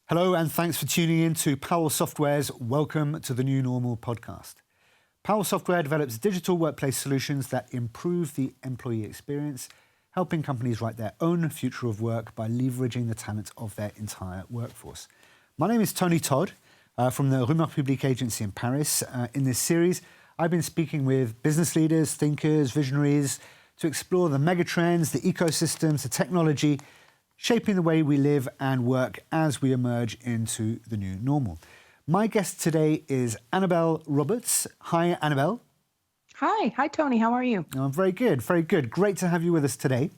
Hello, and thanks for tuning in to Powell Software's Welcome to the New Normal podcast. Powell Software develops digital workplace solutions that improve the employee experience, helping companies write their own future of work by leveraging the talent of their entire workforce. My name is Tony Todd from the Rumeur Publique agency in Paris. In this series, I've been speaking with business leaders, thinkers, visionaries to explore the megatrends, the ecosystems, the technology shaping the way we live and work as we emerge into the new normal. My guest today is Annabelle Roberts. Hi, Annabelle. Hi, Tony. How are you? I'm very good, very good. Great to have you with us today.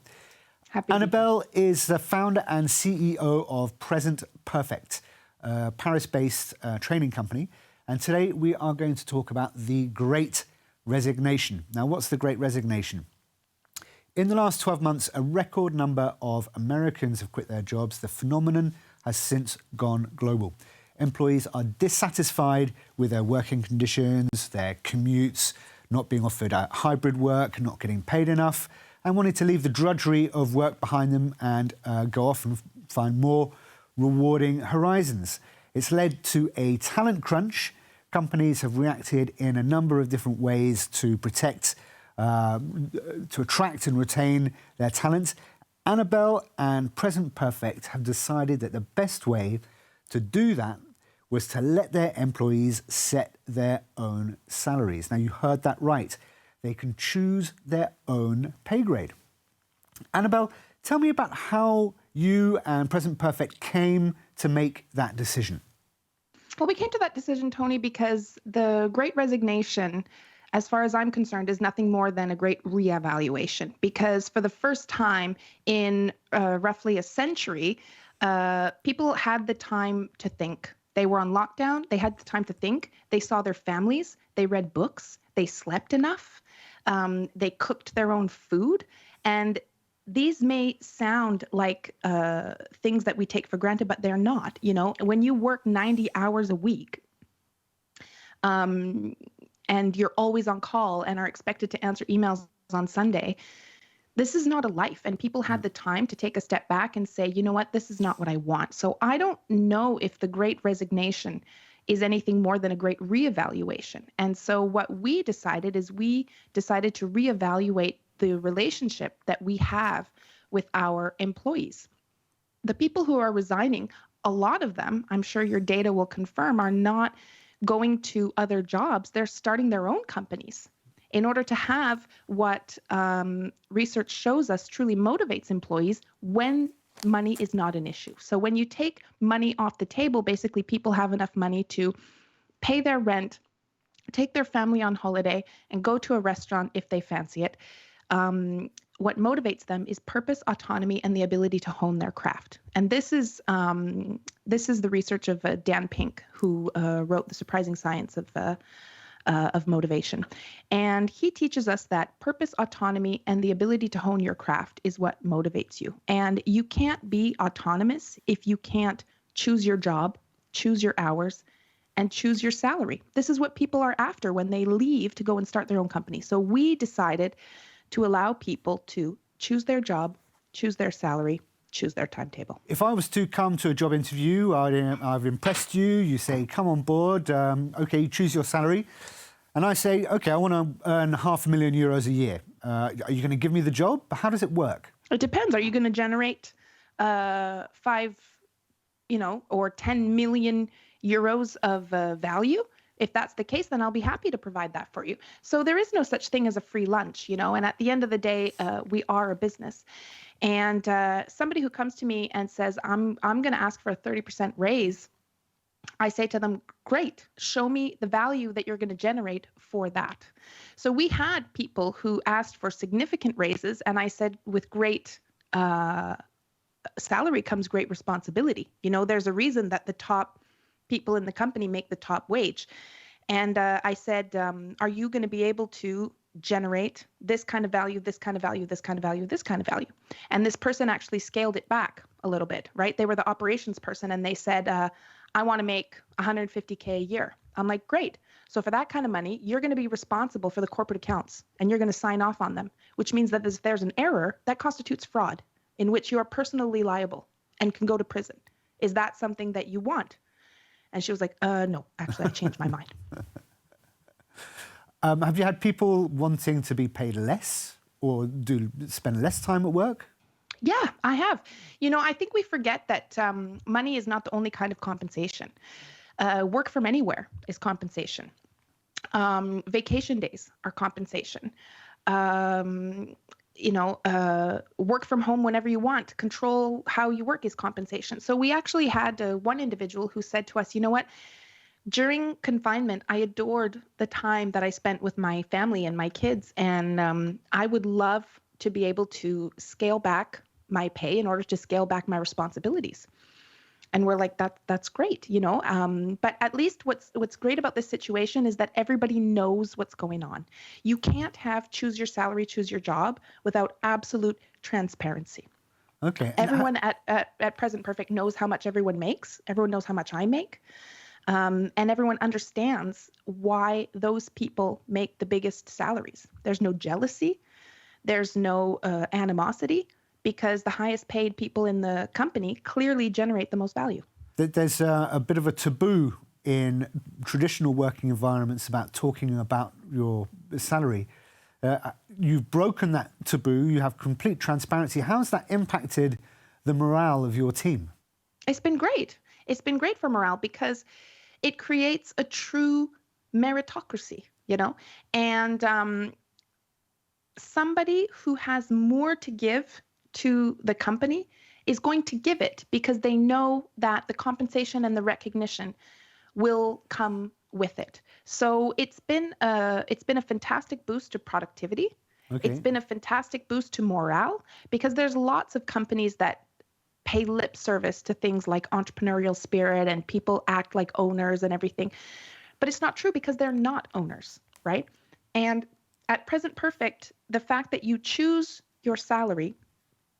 Happy. Annabelle is the founder and CEO of Present Perfect, a Paris-based training company. And today we are going to talk about the Great Resignation. Now, what's the Great Resignation? In the last 12 months, a record number of Americans have quit their jobs. The phenomenon has since gone global. Employees are dissatisfied with their working conditions, their commutes, not being offered hybrid work, not getting paid enough, and wanting to leave the drudgery of work behind them and go off and find more rewarding horizons. It's led to a talent crunch. Companies have reacted in a number of different ways to protect to attract and retain their talent. Annabelle and Present Perfect have decided that the best way to do that was to let their employees set their own salaries. Now, you heard that right. They can choose their own pay grade. Annabelle, tell me about how you and Present Perfect came to make that decision. Well, we came to that decision, Tony, because the Great Resignation, as far as I'm concerned, is nothing more than a great reevaluation. Because for the first time in roughly a century, people had the time to think. They were on lockdown. They had the time to think. They saw their families. They read books. They slept enough. They cooked their own food. And these may sound like things that we take for granted, but they're not. You know, when you work 90 hours a week, and you're always on call and are expected to answer emails on Sunday, this is not a life. And people had the time to take a step back and say, you know what, this is not what I want. So I don't know if the Great Resignation is anything more than a great reevaluation. And so what we decided is we decided to reevaluate the relationship that we have with our employees. The people who are resigning, a lot of them, I'm sure your data will confirm, are not going to other jobs. They're starting their own companies in order to have what research shows us truly motivates employees when money is not an issue. So when you take money off the table, basically people have enough money to pay their rent, take their family on holiday, and go to a restaurant if they fancy it. What motivates them is purpose, autonomy, and the ability to hone their craft. And this is the research of Dan Pink, who wrote The Surprising Science of Motivation. And he teaches us that purpose, autonomy, and the ability to hone your craft is what motivates you. And you can't be autonomous if you can't choose your job, choose your hours, and choose your salary. This is what people are after when they leave to go and start their own company. So we decided to allow people to choose their job, choose their salary, choose their timetable. If I was to come to a job interview, I've impressed you, you say, come on board, okay, you choose your salary. And I say, okay, I want to earn €500,000 a year. Are you going to give me the job? How does it work? It depends. Are you going to generate 5, or 10 million euros of value? If that's the case, then I'll be happy to provide that for you. So there is no such thing as a free lunch, and at the end of the day, we are a business. And somebody who comes to me and says, I'm going to ask for a 30% raise, I say to them, great, show me the value that you're going to generate for that. So we had people who asked for significant raises, and I said, with great salary comes great responsibility. There's a reason that the top people in the company make the top wage. And I said, are you going to be able to generate this kind of value, this kind of value, this kind of value, this kind of value? And this person actually scaled it back a little bit, right? They were the operations person, and they said, I want to make 150K a year. I'm like, great. So for that kind of money, you're going to be responsible for the corporate accounts and you're going to sign off on them, which means that if there's an error, that constitutes fraud in which you are personally liable and can go to prison. Is that something that you want? And she was like, no, actually, I changed my mind. Have you had people wanting to be paid less or spend less time at work? Yeah, I have. I think we forget that money is not the only kind of compensation. Work from anywhere is compensation. Vacation days are compensation. Work from home whenever you want. Control how you work is compensation. So we actually had one individual who said to us, you know what? During confinement, I adored the time that I spent with my family and my kids. And I would love to be able to scale back my pay in order to scale back my responsibilities. And we're like, that's great, but at least what's great about this situation is that everybody knows what's going on. You can't have choose your salary, choose your job without absolute transparency. Okay. Everyone at Present Perfect knows how much everyone makes. Everyone knows how much I make. And everyone understands why those people make the biggest salaries. There's no jealousy. There's no animosity, because the highest paid people in the company clearly generate the most value. There's a bit of a taboo in traditional working environments about talking about your salary. You've broken that taboo. You have complete transparency. How has that impacted the morale of your team? It's been great. It's been great for morale because it creates a true meritocracy, and somebody who has more to give to the company is going to give it because they know that the compensation and the recognition will come with it. So it's been a fantastic boost to productivity. Okay. It's been a fantastic boost to morale because there's lots of companies that pay lip service to things like entrepreneurial spirit and people act like owners and everything. But it's not true because they're not owners, right? And at Present Perfect, the fact that you choose your salary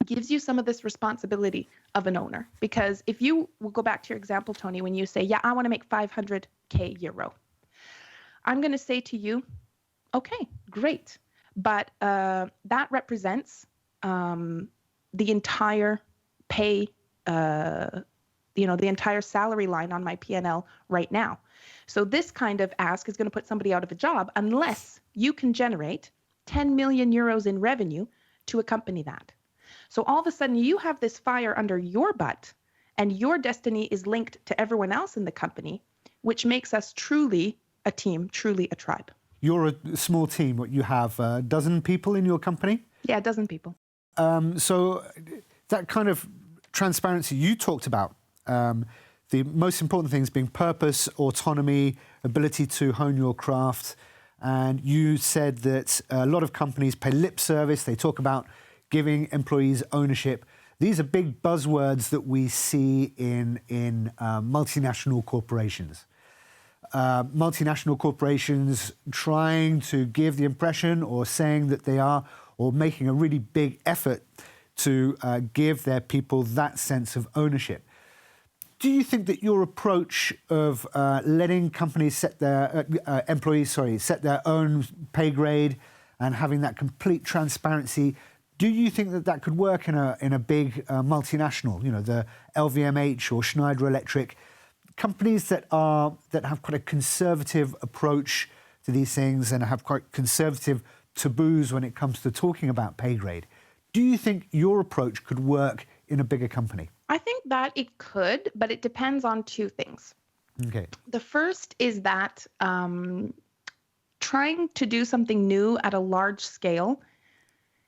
gives you some of this responsibility of an owner. Because if you will go back to your example, Tony, when you say, yeah, I want to make 500K euro, I'm going to say to you, okay, great. But that represents the entire pay, the entire salary line on my P&L right now. So this kind of ask is going to put somebody out of a job unless you can generate 10 million euros in revenue to accompany that. So all of a sudden you have this fire under your butt and your destiny is linked to everyone else in the company, which makes us truly a team, truly a tribe. You're a small team. What, you have a dozen people in your company? Yeah, a dozen people. So that kind of transparency you talked about, the most important things being purpose, autonomy, ability to hone your craft. And you said that a lot of companies pay lip service. They talk about giving employees ownership. These are big buzzwords that we see in multinational corporations. Multinational corporations trying to give the impression or saying that they are, or making a really big effort to give their people that sense of ownership. Do you think that your approach of letting companies set their set their own pay grade and having that complete transparency, do you think that that could work in a big multinational, the LVMH or Schneider Electric, companies that have quite a conservative approach to these things and have quite conservative taboos when it comes to talking about pay grade? Do you think your approach could work in a bigger company? I think that it could, but it depends on two things. Okay. The first is that trying to do something new at a large scale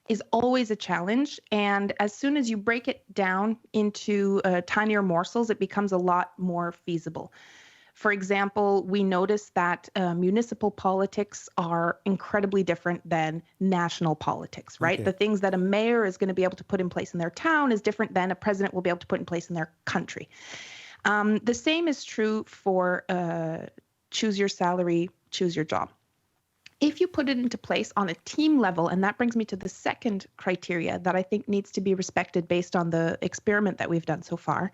is always a challenge. And as soon as you break it down into tinier morsels, it becomes a lot more feasible. For example, we notice that municipal politics are incredibly different than national politics, right? Okay. The things that a mayor is going to be able to put in place in their town is different than a president will be able to put in place in their country. The same is true for choose your salary, choose your job. If you put it into place on a team level, and that brings me to the second criteria that I think needs to be respected based on the experiment that we've done so far,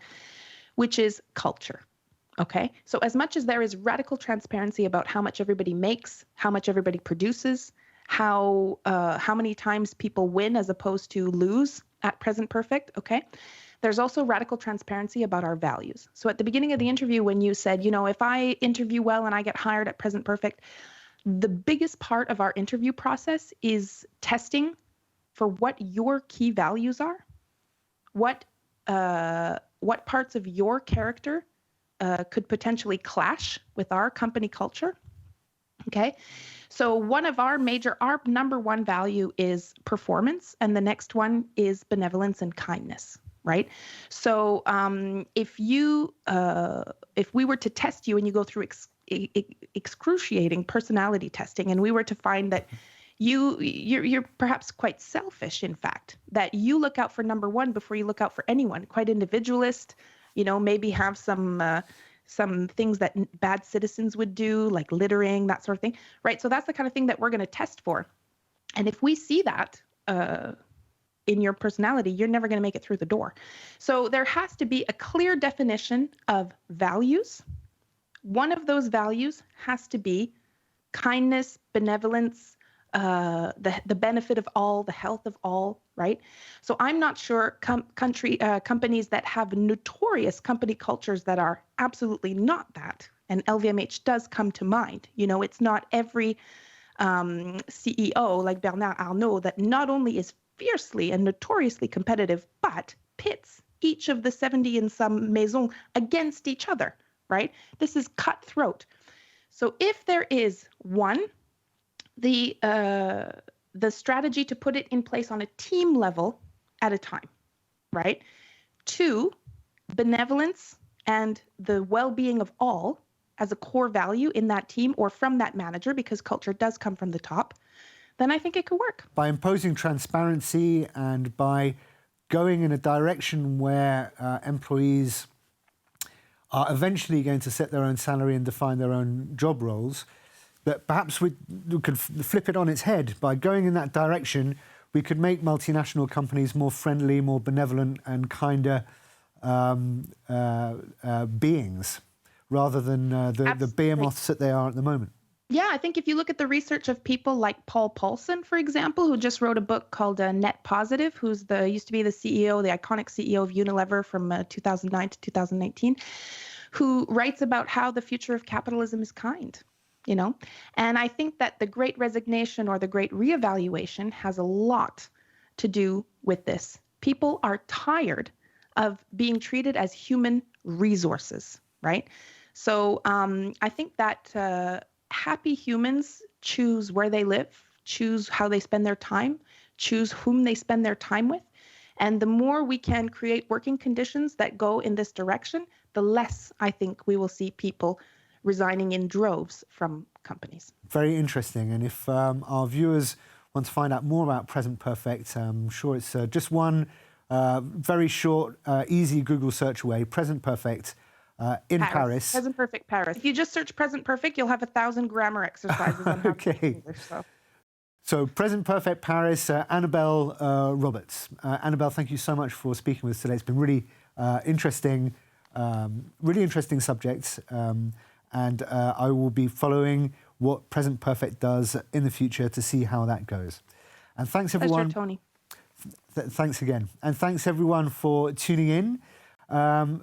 which is culture. Okay. So as much as there is radical transparency about how much everybody makes, how much everybody produces, how many times people win as opposed to lose at Present Perfect, okay, there's also radical transparency about our values. So at the beginning of the interview, when you said, if I interview well and I get hired at Present Perfect, the biggest part of our interview process is testing for what your key values are, what parts of your character could potentially clash with our company culture. Okay. So our number one value is performance, and the next one is benevolence and kindness, right? So if we were to test you and you go through excruciating personality testing, and we were to find that you're perhaps quite selfish, in fact, that you look out for number one before you look out for anyone, quite individualist, maybe have some things that bad citizens would do, like littering, that sort of thing, right? So that's the kind of thing that we're going to test for. And if we see that in your personality, you're never going to make it through the door. So there has to be a clear definition of values. One of those values has to be kindness, benevolence, the benefit of all, the health of all, right? So I'm not sure companies that have notorious company cultures that are absolutely not that, and LVMH does come to mind. It's not every CEO like Bernard Arnault that not only is fiercely and notoriously competitive, but pits each of the 70 and some maisons against each other, right? This is cutthroat. So if there is one, the strategy to put it in place on a team level at a time, right? 2, benevolence and the well-being of all as a core value in that team or from that manager, because culture does come from the top, then I think it could work. By imposing transparency and by going in a direction where employees are eventually going to set their own salary and define their own job roles, but perhaps we could flip it on its head. By going in that direction, we could make multinational companies more friendly, more benevolent and kinder beings, rather than the behemoths that they are at the moment. Yeah, I think if you look at the research of people like Paul Paulson, for example, who just wrote a book called Net Positive, who's used to be the CEO, the iconic CEO of Unilever from 2009 to 2019, who writes about how the future of capitalism is kind. And I think that the Great Resignation or the Great Reevaluation has a lot to do with this. People are tired of being treated as human resources, right? So I think that happy humans choose where they live, choose how they spend their time, choose whom they spend their time with. And the more we can create working conditions that go in this direction, the less I think we will see people resigning in droves from companies. Very interesting. And if our viewers want to find out more about Present Perfect, I'm sure it's just one very short, easy Google search away, Present Perfect in Paris. Present Perfect Paris. If you just search Present Perfect, you'll have 1,000 grammar exercises on how to speak English. So Present Perfect Paris, Annabelle Roberts. Annabelle, thank you so much for speaking with us today. It's been really interesting subjects. And I will be following what Present Perfect does in the future to see how that goes. And thanks, everyone. Pleasure, Tony. Thanks again. And thanks, everyone, for tuning in.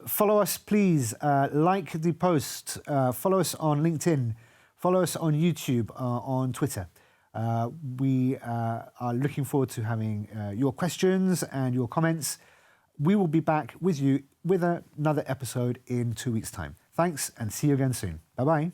Follow us, please. Like the post. Follow us on LinkedIn. Follow us on YouTube, on Twitter. We are looking forward to having your questions and your comments. We will be back with you with another episode in 2 weeks' time. Thanks, and see you again soon. Bye-bye.